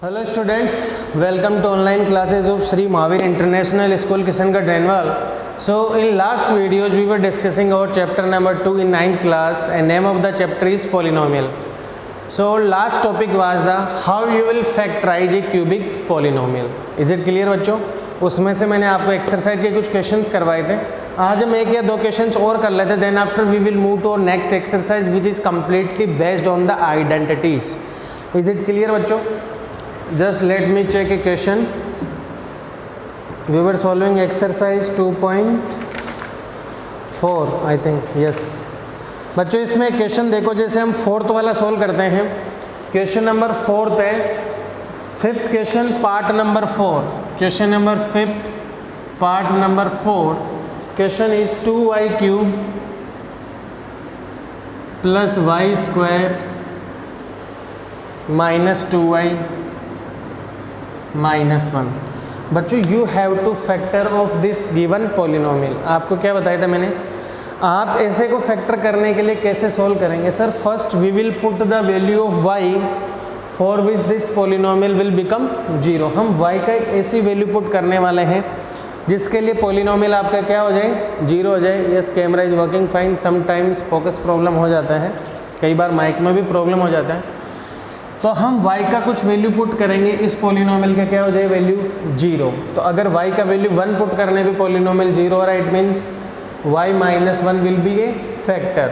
Hello students, welcome to online classes of Sri Mahavir International School Kishangarh Renwal. So in last videos we were discussing our chapter number 2 in 9th class and name of the chapter is polynomial. So last topic was the how you will factorize a cubic polynomial. Is it clear बच्चों? उसमें से मैंने आपको exercise के कुछ questions करवाए थे. आज हम एक या दो क्वेश्चंस और कर लेते, then after we will move to next exercise which is completely based on the identities. Is it clear बच्चों? Just let me check a question. We were solving exercise 2.4 I think. Yes. बच्चों इसमें question देखो, जैसे हम fourth वाला solve करते हैं. Question number fourth है, fifth question part number 4. Question number fifth part number 4. Question is 2y cube plus y square minus 2y -1. बच्चों you have to factor of this given polynomial. आपको क्या बताया था मैंने, आप ऐसे को फैक्टर करने के लिए कैसे सोल्व करेंगे? Sir first we will put the value of y for which this polynomial will become 0. हम y का एक ऐसी वैल्यू पुट करने वाले हैं जिसके लिए पॉलिनोमियल आपका क्या हो जाए, 0 हो जाए. Yes, camera is working fine. Sometimes focus problem हो जाता है, कई बार माइक में भी प्रॉब्लम हो जाता है. तो हम y का कुछ वैल्यू पुट करेंगे, इस पॉलिनोमियल का क्या हो जाए वैल्यू 0. तो अगर y का वैल्यू 1 पुट करने पे पॉलिनोमियल 0 हो रहा है, it means y -1 will be A factor.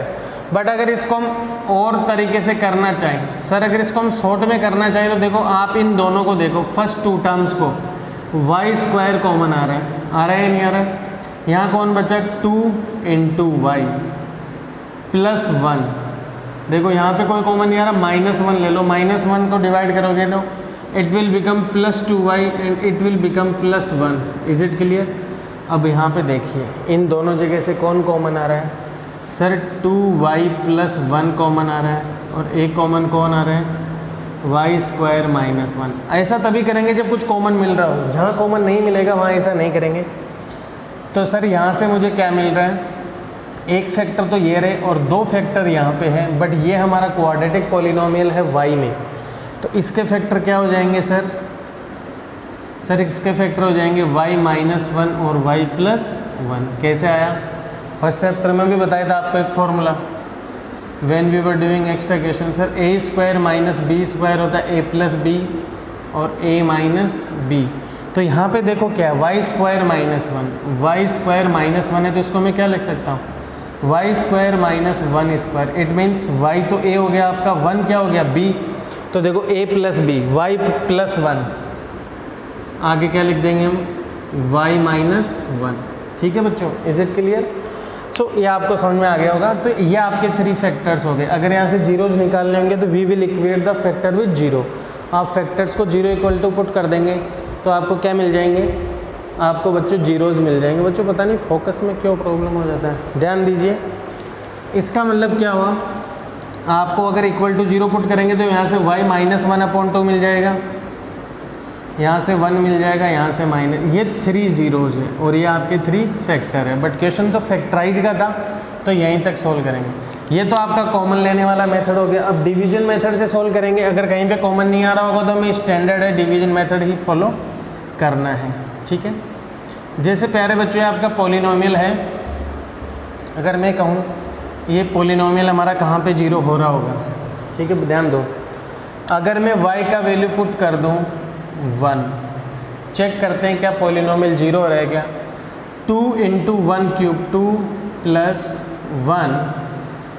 But अगर इसको हम और तरीके से करना चाहें, सर अगर इसको हम शॉर्ट में करना चाहें तो देखो आप इन दोनों को देखो, फर्स्ट टू टर्म्स को वाई स्क्वायर कॉमन आ रहा है या नहीं आ रहा है? यहाँ कौन बचा 2 × y प्लस 1. देखो यहाँ पे कोई कॉमन नहीं आ रहा, -1 ले लो. -1 को डिवाइड करोगे तो it will become plus 2y and it will become plus 1. Is it clear? अब यहाँ पे देखिए इन दोनों जगह से कौन कॉमन आ रहा है? सर 2y प्लस 1 कॉमन आ रहा है और एक कॉमन कौन आ रहा है, वाई स्क्वायर -1. ऐसा तभी करेंगे जब कुछ कॉमन मिल रहा हो. जहाँ कॉमन नहीं मिलेगा वहाँ ऐसा नहीं करेंगे. तो सर यहाँ से मुझे क्या मिल रहा है, एक फैक्टर तो ये रहे और दो फैक्टर यहाँ पे है. बट ये हमारा क्वाड्रेटिक पॉलिनोमियल है y में, तो इसके फैक्टर क्या हो जाएंगे सर? सर इसके फैक्टर हो जाएंगे y -1 और y +1. कैसे आया? फर्स्ट चैप्टर में भी बताया था आपको एक formula when we were doing extra question. Sir a² - b² होता है a + b और a - b. तो यहाँ पे देखो क्या है, y² - 1 है, तो इसको मैं क्या लिख सकता हूँ, y² - 1². इट मीन्स y तो a हो गया आपका, 1 क्या हो गया b. तो देखो a + b, y +1. आगे क्या लिख देंगे हम, y -1. ठीक है बच्चों, इज इट क्लियर? सो ये आपको समझ में आ गया होगा. तो ये आपके 3 फैक्टर्स हो गए. अगर यहाँ से जीरोज निकालने होंगे तो we will equate the factor with 0. आप फैक्टर्स को 0 = पुट कर देंगे तो आपको क्या मिल जाएंगे, आपको बच्चों जीरोज मिल जाएंगे. बच्चों पता नहीं फोकस में क्यों प्रॉब्लम हो जाता है, ध्यान दीजिए. इसका मतलब क्या हुआ, आपको अगर =0 पुट करेंगे तो यहाँ से y -1/2 मिल जाएगा, यहाँ से 1 मिल जाएगा, यहाँ से माइनस. ये 3 जीरोज है और ये आपके 3 फैक्टर है. बट क्वेश्चन तो फैक्टराइज का था तो यहीं तक सोल्व करेंगे. ये तो आपका कॉमन लेने वाला मेथड हो गया. अब डिवीजन मेथड से सोल्व करेंगे. अगर कहीं पे कॉमन नहीं आ रहा होगा तो हमें स्टैंडर्ड है डिवीजन मेथड ही फॉलो करना है. ठीक है, जैसे प्यारे बच्चों आपका पॉलिनोमियल है, अगर मैं कहूँ ये पॉलिनोमियल हमारा कहाँ पे 0 हो रहा होगा. ठीक है, ध्यान दो. अगर मैं y का वैल्यू पुट कर दूँ 1, चेक करते हैं क्या पॉलिनोमियल 0 रह गया. 2 × 1 क्यूब 2 + 1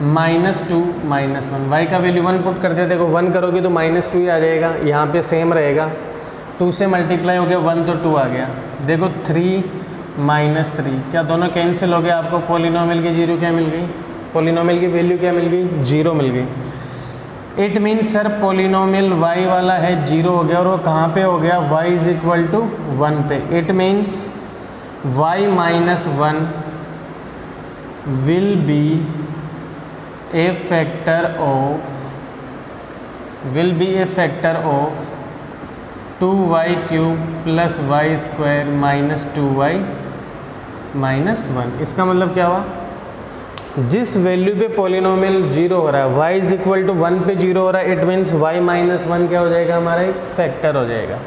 -2 -1. y का वैल्यू 1 पुट करते हैं, देखो 1 करोगे तो -2 ही आ जाएगा. यहाँ पे सेम रहेगा, 2 से मल्टीप्लाई हो गया 1 तो 2 आ गया. देखो 3 -3 क्या दोनों कैंसिल हो गया. आपको पॉलिनोमियल की 0 क्या मिल गई, पॉलिनोमियल की वैल्यू क्या मिल गई, 0 मिल गई. It means sir polynomial y वाला है 0 हो गया और वो कहाँ पे हो गया, y = 1 पे. It means y -1 will be a factor of 2y cube plus y square -2y -1. इसका मतलब क्या हुआ, जिस वैल्यू पे पॉलिनोमियल जीरो हो रहा है, y इज इक्वल टू 1 पे जीरो हो रहा है, इट मीन्स y माइनस 1 क्या हो जाएगा, हमारा एक फैक्टर हो जाएगा।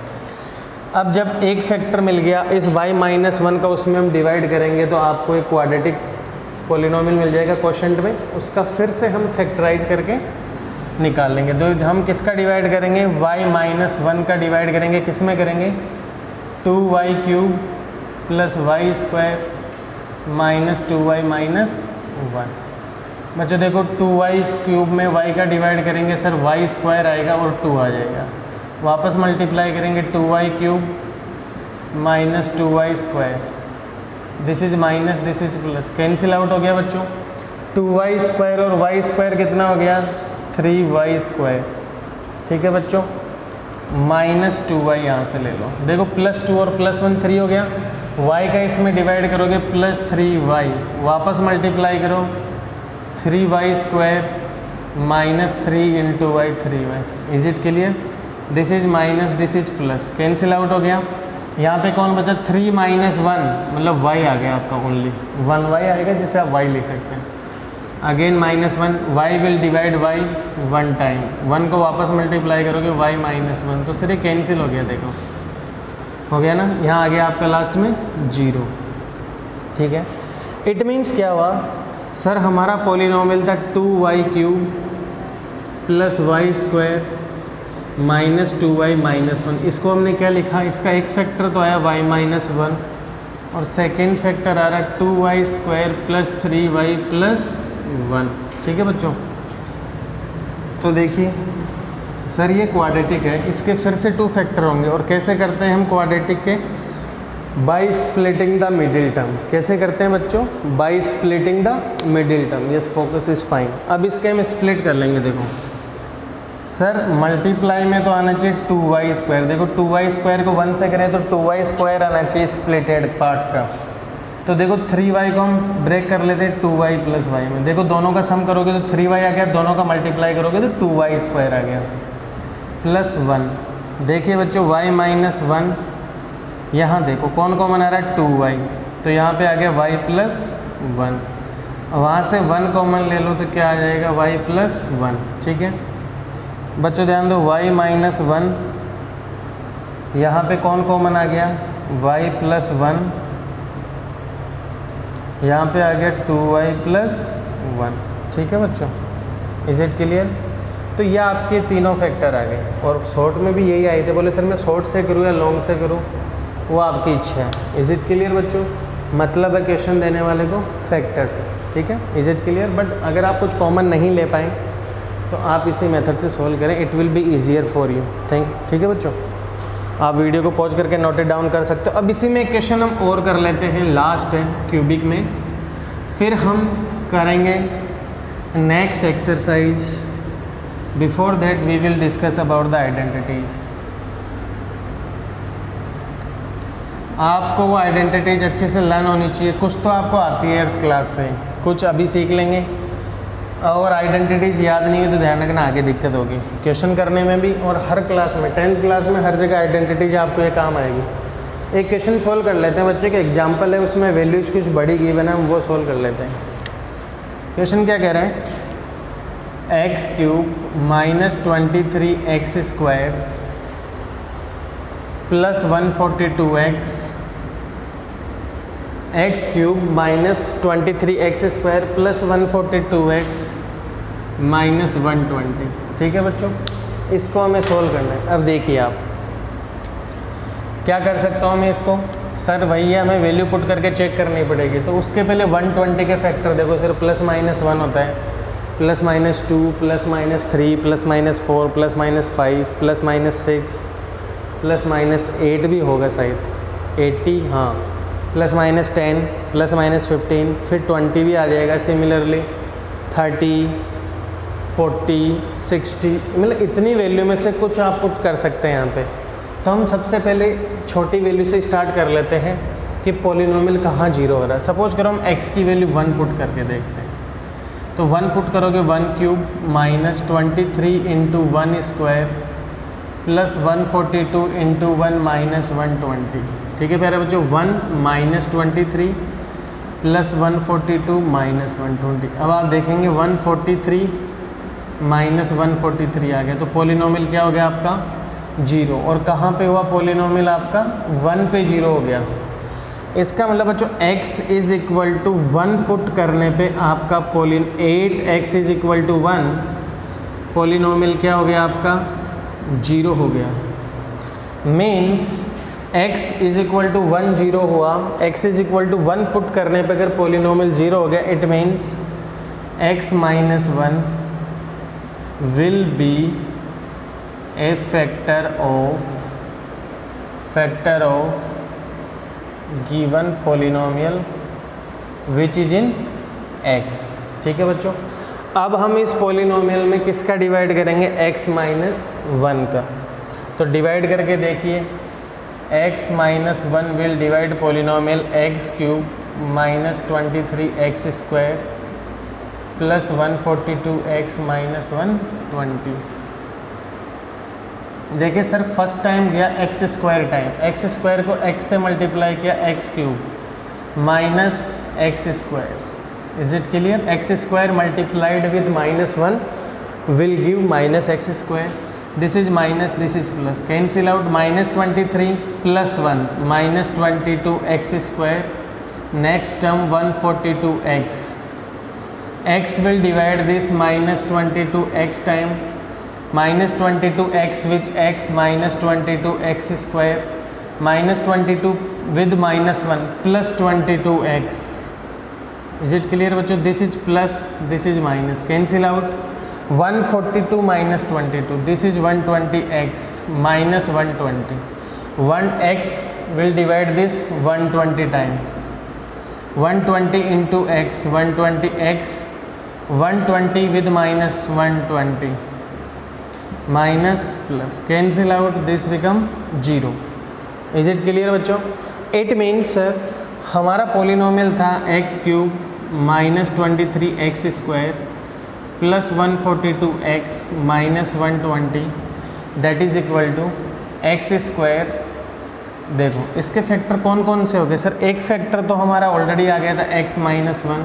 अब जब एक फैक्टर मिल गया, इस y माइनस 1 का उसमें हम डिवाइड करेंगे तो आपको एक क्वाड्रेटिक पॉलिनोमियल मिल जाएगा क्वोशेंट में, उसका फिर से हम फैक्टराइज करके निकाल लेंगे। तो हम किसका डिवाइड करेंगे, y माइनस 1 का डिवाइड करेंगे, किस में करेंगे, 2y cube plus y square minus 2y minus 1। बच्चों देखो 2y क्यूब में y का डिवाइड करेंगे सर, वाई स्क्वायर आएगा और 2 आ जाएगा, वापस मल्टीप्लाई करेंगे 2y cube minus 2y square, this is minus this is plus, cancel out हो गया बच्चों। 2y स्क्वायर और y स्क्वायर कितना हो गया, 3y स्क्वायर, ठीक है बच्चों, माइनस 2y यहाँ से ले लो, देखो प्लस 2 और प्लस 1 3 हो गया, y का इसमें डिवाइड करोगे प्लस 3y, वापस मल्टीप्लाई करो 3y square minus 3 into y 3y, is it clear, this is minus this is plus, cancel out हो गया। यहाँ पे कौन बचा, 3 माइनस 1 मतलब y आ गया आपका, ओनली 1y आएगा जिसे आप y लिख सकते हैं, again minus 1, y will divide y 1 time, 1 को वापस मल्टीप्लाई करोगे y माइनस 1, तो सिर्फ कैंसिल हो गया, देखो हो गया ना, यहाँ आ गया आपका लास्ट में 0, ठीक है। इट मीन्स क्या हुआ सर, हमारा पॉलिनोमियल था 2y cube plus y square minus 2y minus 1, इसको हमने क्या लिखा, इसका एक फैक्टर तो आया y माइनस 1 और सेकेंड फैक्टर आ रहा है 2y square plus 3y plus 1, ठीक है बच्चों। तो देखिए सर ये क्वाड्रेटिक है, इसके फिर से 2 फैक्टर होंगे, और कैसे करते हैं हम क्वाड्रेटिक के, by splitting the middle term, कैसे करते हैं बच्चों, by splitting the middle term, yes focus is fine. अब इसके हम स्प्लिट कर लेंगे, देखो सर मल्टीप्लाई में तो आना चाहिए 2y स्क्वायर, देखो 2y स्क्वायर को 1 से करें तो 2y स्क्वायर आना चाहिए स्प्लिटेड पार्ट्स का, तो देखो 3y को हम ब्रेक कर लेते हैं 2y प्लस y में, देखो दोनों का सम करोगे तो 3y आ गया, दोनों का मल्टीप्लाई करोगे तो 2y स्क्वायर आ गया प्लस 1। देखिए बच्चों y माइनस 1, यहाँ देखो कौन कॉमन आ रहा है 2y, तो यहाँ पे आ गया y प्लस 1, वहाँ से 1 कॉमन ले लो तो क्या आ जाएगा y प्लस 1, ठीक है बच्चों ध्यान दो, y माइनस 1, यहाँ पे कौन कॉमन आ गया y प्लस 1, यहाँ पे आ गया 2y प्लस 1, ठीक है बच्चों, इज इट क्लियर। तो ये आपके तीनों फैक्टर आ गए, और शॉर्ट में भी यही आए थे, बोले सर मैं शॉर्ट से करूँ या लॉन्ग से करूँ, वो आपकी इच्छा है। इज इट क्लियर बच्चों, मतलब है क्वेश्चन देने वाले को फैक्टर से, ठीक है, इज इट क्लियर। बट अगर आप कुछ कॉमन नहीं ले पाएँ तो आप इसी मेथड से सोल्व करें, it will be easier for you, ठीक है बच्चों। आप वीडियो को पॉज करके नोट इट डाउन कर सकते हो। अब इसी में एक क्वेश्चन हम और कर लेते हैं, लास्ट है क्यूबिक में, फिर हम करेंगे next exercise. Before that we will discuss about the identities. आपको वो आइडेंटिटीज अच्छे से लर्न होनी चाहिए, कुछ तो आपको आती है 8th क्लास से, कुछ अभी सीख लेंगे, और आइडेंटिटीज़ याद नहीं हुई तो ध्यान रखना आगे दिक्कत होगी क्वेश्चन करने में भी, और हर क्लास में 10th क्लास में हर जगह आइडेंटिटीज आपको ये काम आएगी। एक क्वेश्चन सोल्व कर लेते हैं बच्चे, का एग्जाम्पल है, उसमें वैल्यूज कुछ बड़ी गिवन है, हम वो सोल्व कर लेते हैं। क्वेश्चन क्या कह रहे हैं, x cube minus 23x square plus 142x, x cube minus 23x square plus 142x minus 120, ठीक है बच्चों, इसको हमें सोल्व करना है। अब देखिए आप क्या कर सकता हूँ मैं इसको, सर वही है, हमें वैल्यू पुट करके चेक करनी पड़ेगी, तो उसके पहले 120 के फैक्टर देखो सर, प्लस माइनस 1 होता है, plus minus 2 plus minus 3 plus minus 4 plus minus 5 plus minus 6 plus minus 8 भी होगा शायद 80, हाँ, प्लस माइनस 10 प्लस माइनस 15, फिर 20 भी आ जाएगा, सिमिलरली 30 40 60, मतलब इतनी वैल्यू में से कुछ आप पुट कर सकते हैं यहाँ पे। तो हम सबसे पहले छोटी वैल्यू से स्टार्ट कर लेते हैं कि पॉलिनोमियल कहाँ जीरो हो रहा है। सपोज करो हम x की वैल्यू 1 पुट करके देखते हैं, तो 1 पुट करोगे 1 cube minus 23 into 1 square plus 142 into 1 minus 120, ठीक है प्यारे बच्चों। 1 माइनस 23 प्लस 142 माइनस 120। अब आप देखेंगे 143 माइनस 143 आ गया, तो पॉलिनोमियल क्या हो गया आपका 0। और कहाँ पे हुआ पॉलिनोमियल आपका 1 पे 0 हो गया। इसका मतलब बच्चों x is equal to 1 put करने पे आपका 8x is equal to 1 polynomial क्या हो गया आपका 0 हो गया। Means x is equal to 1 0 हुआ, x is equal to 1 put करने पे अगर पॉलिनोमियल 0 हो गया, it means x minus 1 will be a factor of given polynomial which is in x। ठीक है बच्चों, अब हम इस पॉलिनोमियल में किसका डिवाइड करेंगे x माइनस 1 का। तो डिवाइड करके देखिए, x minus 1 will divide polynomial x cube minus 23x square plus 142x minus 120। देखिए सर फर्स्ट टाइम गया x square time, x square को x से मल्टीप्लाई किया x cube minus x square. Is it clear? x square multiplied with minus 1 will give minus x square. This is minus, this is plus, cancel out. Minus 23 plus 1 minus 22x square. Next term 142x। x will divide this minus 22x time, minus 22x with x minus 22x square, minus 22 with minus 1 plus 22x। Is it clear बच्चों? This is plus, this is minus, cancel out। 142 minus 22, this is 120x minus 120। 1x will divide this 120 time, 120 into x, 120x, 120 with minus 120 minus plus, cancel out, this become 0। Is it clear बच्चों? It means sir हमारा polynomial था x cube minus 23x square plus 142x minus 120 that is equal to x square. देखो इसके factor कौन कौन से हो गए सर? एक फैक्टर तो हमारा ऑलरेडी आ गया था x माइनस 1,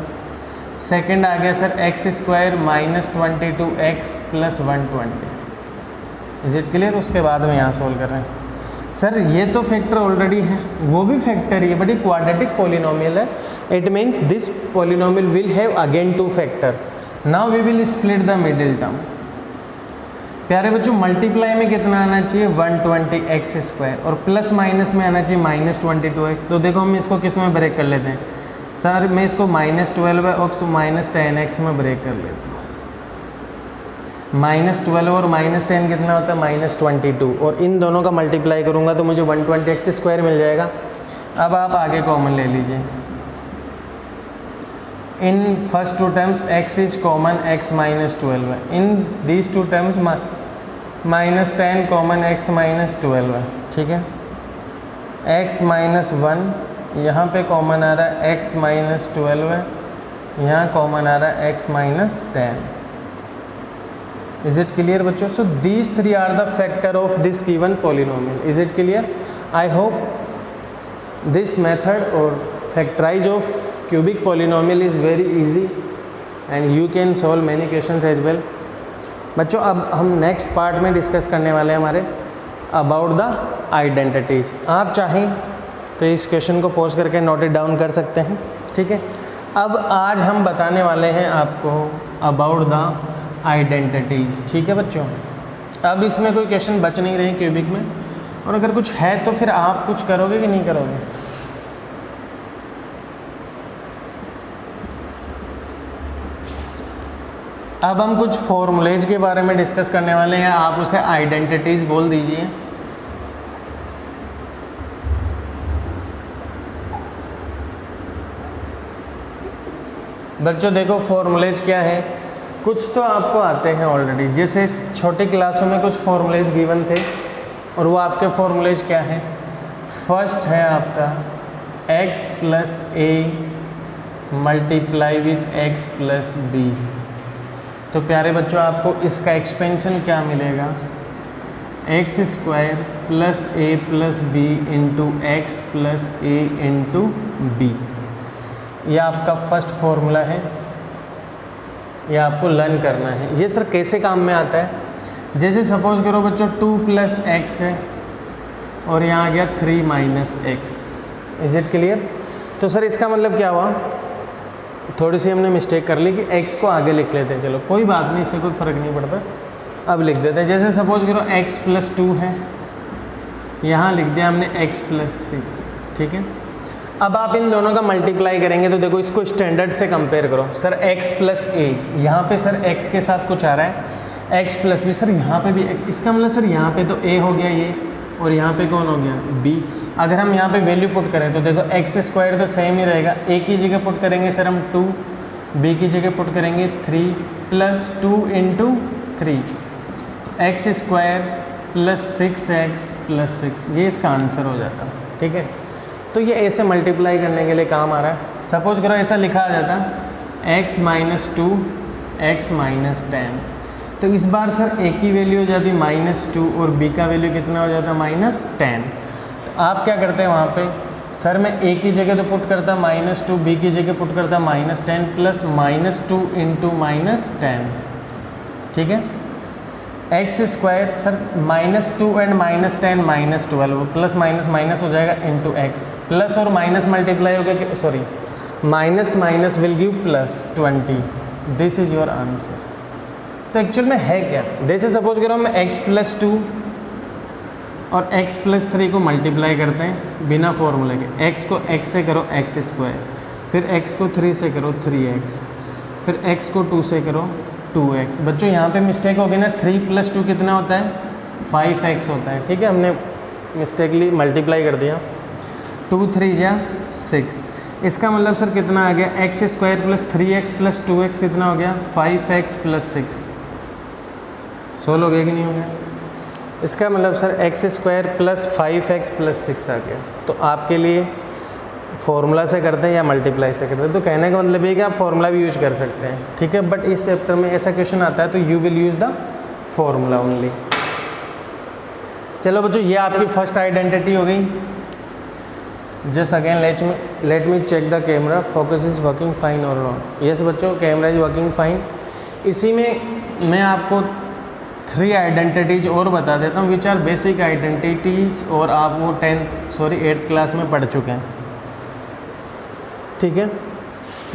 सेकेंड आ गया sir x square minus 22x plus 120। Is it clear? उसके बाद में यहाँ सोल्व कर रहे हैं। सर ये तो फैक्टर ऑलरेडी है, वो भी फैक्टर ही है, बट ये क्वाड्रेटिक पॉलिनोमियल है। It means this polynomial will have again 2 factor. Now we will split the middle term. प्यारे बच्चों मल्टीप्लाई में कितना आना चाहिए 120x स्क्वायर, और प्लस माइनस में आना चाहिए माइनस 22x। तो देखो हम इसको किस में ब्रेक कर लेते हैं सर? मैं इसको माइनस 12x माइनस 10x में ब्रेक कर लेता हूँ। माइनस 12 और माइनस 10 कितना होता है माइनस 22, और इन दोनों का मल्टीप्लाई करूँगा तो मुझे 120x स्क्वायर मिल जाएगा। अब आप आगे कॉमन ले लीजिए। In first 2 terms x is common, x minus 12 है। In these 2 terms minus 10 common, x minus 12 है। ठीक है, x माइनस 1 यहाँ पे कॉमन आ रहा है, x माइनस 12 है, यहाँ कॉमन आ रहा है x minus 10। Is it clear बच्चों? So these 3 are the factor of this given polynomial. Is it clear? I hope this method और factorise of cubic polynomial is very easy and you can solve many questions as well। बच्चों अब हम next part में discuss करने वाले हैं हमारे about the identities. आप चाहें तो इस क्वेश्चन को पॉज करके नोट इट डाउन कर सकते हैं। ठीक है, अब आज हम बताने वाले हैं आपको अबाउट द आइडेंटिटीज़। ठीक है बच्चों, अब इसमें कोई क्वेश्चन बच नहीं रहे क्यूबिक में, और अगर कुछ है तो फिर आप कुछ करोगे कि नहीं करोगे? अब हम कुछ फॉर्मूलेज के बारे में डिस्कस करने वाले हैं, आप उसे आइडेंटिटीज़ बोल दीजिए। बच्चों देखो फॉर्मूलेज क्या है, कुछ तो आपको आते हैं ऑलरेडी, जैसे छोटी क्लासों में कुछ फॉर्मूलेज गिवन थे, और वो आपके फॉर्मूलेज क्या है? फर्स्ट है आपका x plus a multiply with x plus b. तो प्यारे बच्चों आपको इसका एक्सपेंशन क्या मिलेगा? X square plus a plus b into x plus a into b. यह आपका फर्स्ट फॉर्मूला है, यह आपको लर्न करना है। ये सर कैसे काम में आता है, जैसे सपोज करो बच्चों 2 + x है और यहाँ आ गया 3 - x। Is it clear? तो सर इसका मतलब क्या हुआ, थोड़ी सी हमने मिस्टेक कर ली कि x को आगे लिख लेते हैं, चलो कोई बात नहीं, इससे कोई फ़र्क नहीं पड़ता, अब लिख देते हैं। जैसे सपोज करो x + 2 है, यहाँ लिख दिया हमने x + 3, ठीक है। अब आप इन दोनों का मल्टीप्लाई करेंगे तो देखो इसको स्टैंडर्ड से कंपेयर करो। सर x + a, यहाँ पे सर x के साथ कुछ आ रहा है, x + b, सर यहाँ पे भी, इसका मतलब सर यहाँ पे तो a हो गया ये, और यहाँ पे कौन हो गया b। अगर हम यहाँ पे वैल्यू पुट करें तो देखो x² तो सेम ही रहेगा, a की जगह पुट करेंगे सर हम 2, b की जगह पुट करेंगे 3 + 2 × 3, x² + 6x + 6, ये इसका आंसर हो जाता, ठीक है। तो ये ऐसे मल्टीप्लाई करने के लिए काम आ रहा है। सपोज करो ऐसा लिखा आ जाता x - 2 x - 10, तो इस बार सर a की वैल्यू हो जाती -2 और b का वैल्यू कितना हो जाता -10। तो आप क्या करते हैं वहाँ पे, सर मैं a की जगह तो पुट करता -2, b की जगह पुट करता -10 प्लस -2 × -10, ठीक है। x² sir -2 and -10 -12 plus minus हो जाएगा इंटू x, प्लस और माइनस मल्टीप्लाई हो गया, sorry minus will give +20, this is your answer. तो एक्चुअल में है क्या, जैसे सपोज करो मैं x + 2 और x + 3 को मल्टीप्लाई करते हैं बिना फॉर्मूले के। x को x से करो x², फिर x को 3 से करो 3x, फिर x को 2 से करो 2x। बच्चों यहाँ पे मिस्टेक होगी ना, 3 + 2 कितना होता है 5x होता है, ठीक है, हमने मिस्टेकली मल्टीप्लाई कर दिया। 2 × 3 = 6, इसका मतलब सर कितना आ गया, x² + 3x + 2x कितना हो गया 5x + 6। सोल्व हो गया कि नहीं हो गया? इसका मतलब सर x² + 5x + 6 आ गया। तो आपके लिए फॉर्मूला से करते हैं या मल्टीप्लाई से करते हैं, तो कहने का मतलब ये कि आप फॉर्मूला भी यूज कर सकते हैं, ठीक है। बट इस चैप्टर में ऐसा क्वेश्चन आता है तो you will use the formula only. चलो बच्चों, ये आपकी फर्स्ट आइडेंटिटी हो गई। Just again let me check the camera, focus is working fine और नॉट। यस बच्चों, कैमरा इज वर्किंग फाइन। इसी में मैं आपको 3 आइडेंटिटीज और बता देता हूँ विच आर बेसिक आइडेंटिटीज, और आप वो 8th क्लास में पढ़ चुके हैं, ठीक है।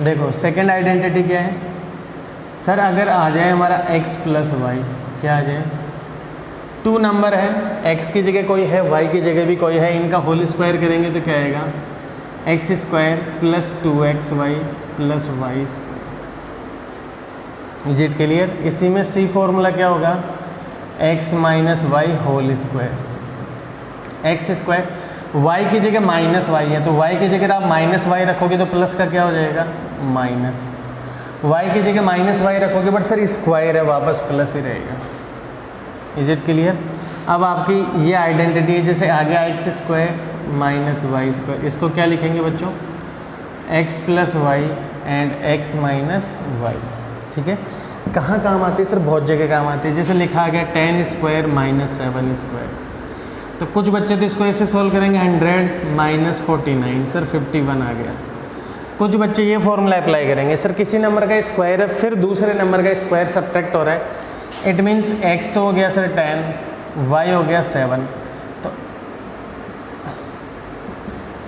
देखो सेकंड आइडेंटिटी क्या है सर, अगर आ जाए हमारा x + y, क्या आ जाए, 2 नंबर है, x की जगह कोई है, y की जगह भी कोई है, इनका होल स्क्वायर करेंगे तो क्या आएगा x² + 2xy + y²। Is it clear? इसी में C फॉर्मूला क्या होगा, x - y whole square, x², y की जगह -y है तो y की जगह आप -y रखोगे तो प्लस का क्या हो जाएगा माइनस, y की जगह -y रखोगे बट सर स्क्वायर है, वापस प्लस ही रहेगा। Is it clear? अब आपकी ये आइडेंटिटी है, जैसे आ गया x² - y², इसको क्या लिखेंगे बच्चों, x + y and x - y, ठीक है। कहाँ काम आती है सर, बहुत जगह काम आती है। जैसे लिखा गया 10² - 7², तो कुछ बच्चे तो इसको ऐसे सोल्व करेंगे 100 - 49, सर 51 आ गया। कुछ बच्चे ये फॉर्मूला अप्लाई करेंगे, सर किसी नंबर का स्क्वायर है फिर दूसरे नंबर का स्क्वायर सब्ट्रैक्ट हो रहा है, इट मीन्स x तो हो गया सर 10, y हो गया 7, तो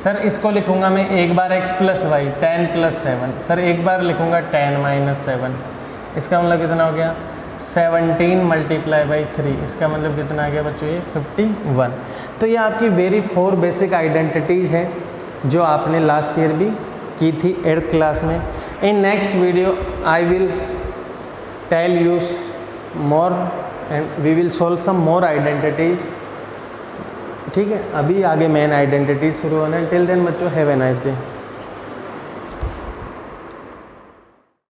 सर इसको लिखूंगा मैं एक बार x + y 10 + 7, सर एक बार लिखूंगा 10 - 7, इसका मतलब कितना हो गया 17 × 3, इसका मतलब कितना आ गया बच्चों ये 51। तो ये आपकी वेरी 4 बेसिक आइडेंटिटीज़ हैं जो आपने लास्ट ईयर भी की थी 8th क्लास में। In next video I will tell you more and we will solve some more identities, ठीक है। अभी आगे मेन आइडेंटिटीज शुरू होना है। टिल देन बच्चों हैव ए नाइस डे।